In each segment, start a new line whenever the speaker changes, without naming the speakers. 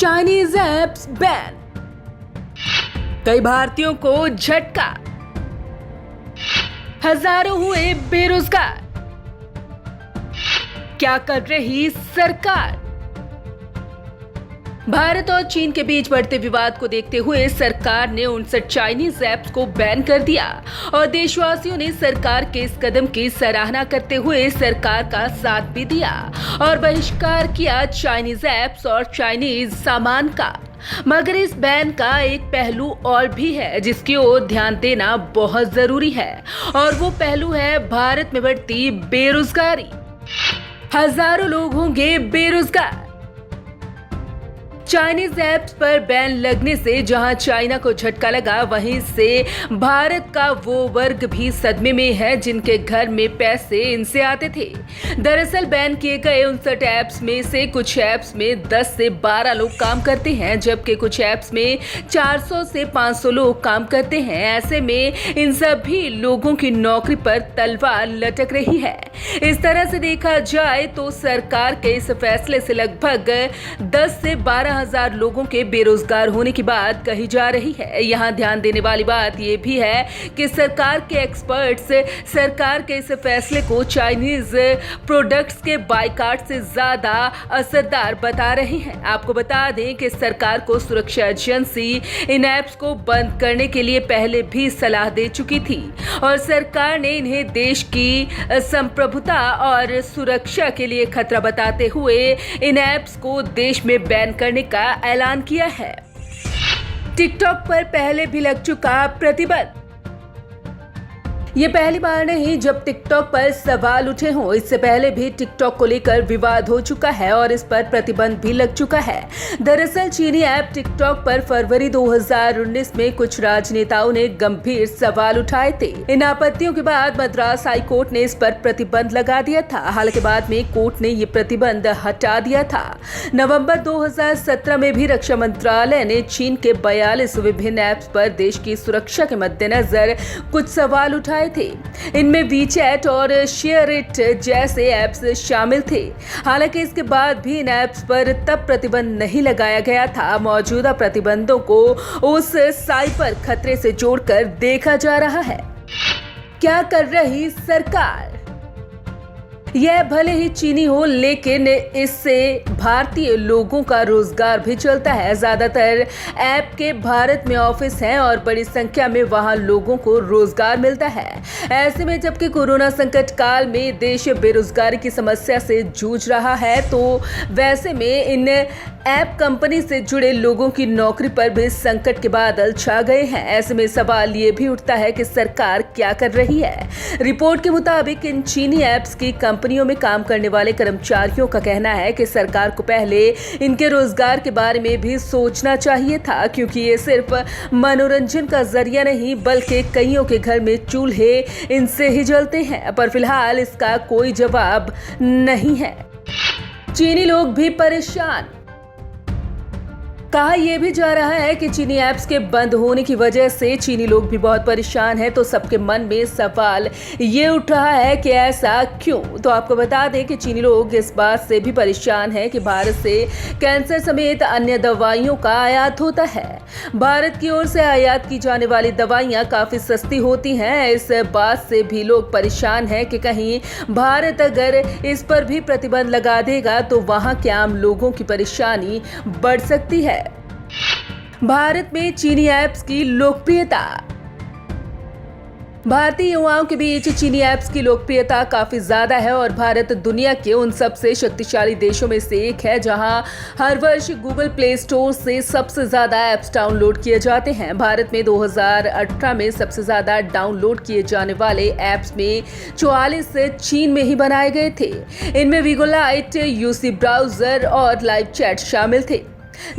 Chinese apps ban, कई भारतीयों को झटका, हजारों हुए बेरोजगार, क्या कर रही सरकार? भारत और चीन के बीच बढ़ते विवाद को देखते हुए सरकार ने 59 चाइनीज ऐप्स को बैन कर दिया और देशवासियों ने सरकार के इस कदम की सराहना करते हुए सरकार का साथ भी दिया और बहिष्कार किया चाइनीज ऐप्स और चाइनीज सामान का। मगर इस बैन का एक पहलू और भी है जिसकी ओर ध्यान देना बहुत जरूरी है और वो पहलू है भारत में बढ़ती बेरोजगारी। हजारों लोग होंगे बेरोजगार। चाइनीज ऐप्स पर बैन लगने से जहां चाइना को झटका लगा, वहीं से भारत का वो वर्ग भी सदमे में है जिनके घर में पैसे इनसे आते थे। दरअसल बैन किए गए 59 ऐप्स में से कुछ ऐप्स में 10 से 12 लोग काम करते हैं, जबकि कुछ ऐप्स में 400 से 500 लोग काम करते हैं। ऐसे में इन सभी लोगों की नौकरी पर तलवार लटक रही है। इस तरह से देखा जाए तो सरकार के इस फैसले से लगभग 10 से 12,000 लोगों के बेरोजगार होने की बात कही जा रही है। यहाँ ध्यान देने वाली बात यह भी है कि सरकार के एक्सपर्ट्स सरकार के इस फैसले को चाइनीज प्रोडक्ट्स के बायकॉट से ज्यादा असरदार बता रहे हैं। आपको बता दें कि सरकार को सुरक्षा एजेंसी इन ऐप्स को बंद करने के लिए पहले भी सलाह दे चुकी थी और सरकार ने इन्हें देश की संप्रभुता और सुरक्षा के लिए खतरा बताते हुए इन ऐप्स को देश में बैन करने का ऐलान किया है। टिकटॉक पर पहले भी लग चुका प्रतिबंध। ये पहली बार नहीं जब टिकटॉक पर सवाल उठे हों। इससे पहले भी टिकटॉक को लेकर विवाद हो चुका है और इस पर प्रतिबंध भी लग चुका है। दरअसल चीनी ऐप टिकटॉक पर फरवरी 2019 में कुछ राजनेताओं ने गंभीर सवाल उठाए थे। इन आपत्तियों के बाद मद्रास हाई कोर्ट ने इस पर प्रतिबंध लगा दिया था। हालांकि बाद में कोर्ट ने ये प्रतिबंध हटा दिया था। नवंबर 2017 में भी रक्षा मंत्रालय ने चीन के 42 विभिन्न ऐप्स पर देश की सुरक्षा के मद्देनजर कुछ सवाल उठाए थे। इनमें वीचैट और शेयर इट जैसे ऐप्स शामिल थे। हालांकि इसके बाद भी इन ऐप्स पर तब प्रतिबंध नहीं लगाया गया था। मौजूदा प्रतिबंधों को उस साइबर खतरे से जोड़कर देखा जा रहा है। क्या कर रही सरकार? यह भले ही चीनी हो, लेकिन इससे भारतीय लोगों का रोजगार भी चलता है। ज्यादातर ऐप के भारत में ऑफिस हैं और बड़ी संख्या में वहां लोगों को रोजगार मिलता है। ऐसे में जबकि कोरोना संकट काल में देश बेरोजगारी की समस्या से जूझ रहा है, तो वैसे में इन ऐप कंपनी से जुड़े लोगों की नौकरी पर भी संकट के बादल छा गए हैं। ऐसे में सवाल ये भी उठता है कि सरकार क्या कर रही है। रिपोर्ट के मुताबिक इन चीनी ऐप्स की कंपनियों में काम करने वाले कर्मचारियों का कहना है कि सरकार को पहले इनके रोजगार के बारे में भी सोचना चाहिए था, क्योंकि ये सिर्फ मनोरंजन का जरिया नहीं बल्कि कईयों के घर में चूल्हे इनसे ही जलते हैं। पर फिलहाल इसका कोई जवाब नहीं है। चीनी लोग भी परेशान। कहा यह भी जा रहा है कि चीनी ऐप्स के बंद होने की वजह से चीनी लोग भी बहुत परेशान हैं। तो सबके मन में सवाल ये उठ रहा है कि ऐसा क्यों? तो आपको बता दें कि चीनी लोग इस बात से भी परेशान हैं कि भारत से कैंसर समेत अन्य दवाइयों का आयात होता है। भारत की ओर से आयात की जाने वाली दवाइयां काफी सस्ती होती हैं। इस बात से भी लोग परेशान हैं कि कहीं भारत अगर इस पर भी प्रतिबंध लगा देगा तो वहां के आम लोगों की परेशानी बढ़ सकती है। भारत में चीनी ऐप्स की लोकप्रियता। भारतीय युवाओं के बीच चीनी ऐप्स की लोकप्रियता काफी ज्यादा है और भारत दुनिया के उन सबसे शक्तिशाली देशों में से एक है जहां हर वर्ष गूगल प्ले स्टोर से सबसे ज्यादा ऐप्स डाउनलोड किए जाते हैं। भारत में 2018 में सबसे ज्यादा डाउनलोड किए जाने वाले ऐप्स में 44 चीन में ही बनाए गए थे। इनमें वीगो लाइट, यूसी ब्राउजर और लाइव चैट शामिल थे।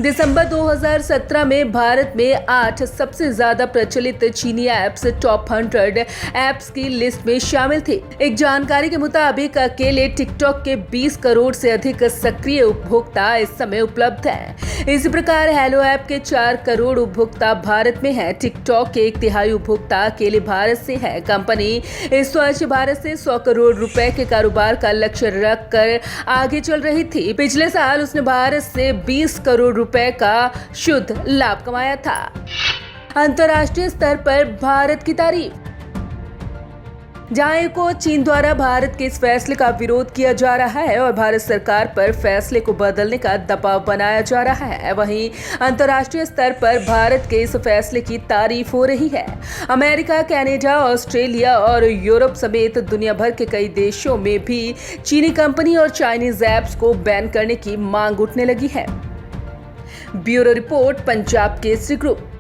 दिसंबर 2017 में भारत में 8 सबसे ज्यादा प्रचलित चीनी ऐप्स टॉप 100 ऐप्स की लिस्ट में शामिल थे। एक जानकारी के मुताबिक अकेले टिकटॉक के 20 करोड़ से अधिक सक्रिय उपभोक्ता इस समय उपलब्ध हैं। इसी प्रकार हेलो ऐप के 4 करोड़ उपभोक्ता भारत में हैं। टिकटॉक के 1/3 उपभोक्ता अकेले भारत से हैं। कंपनी इस वर्ष भारत से 100 करोड़ रुपए के कारोबार का लक्ष्य रखकर आगे चल रही थी। पिछले साल उसने भारत से 20 करोड़ रुपए का शुद्ध लाभ कमाया था। अंतर्राष्ट्रीय स्तर पर भारत की तारीफ। जहां एक ओर चीन द्वारा भारत के इस फैसले का विरोध किया जा रहा है और भारत सरकार पर फैसले को बदलने का दबाव बनाया जा रहा है, वहीं अंतर्राष्ट्रीय स्तर पर भारत के इस फैसले की तारीफ हो रही है। अमेरिका, कनाडा, ऑस्ट्रेलिया और यूरोप समेत दुनिया भर के कई देशों में भी चीनी कंपनी और चाइनीज ऐप्स को बैन करने की मांग उठने लगी है। Bureau report, Punjab Kesari group.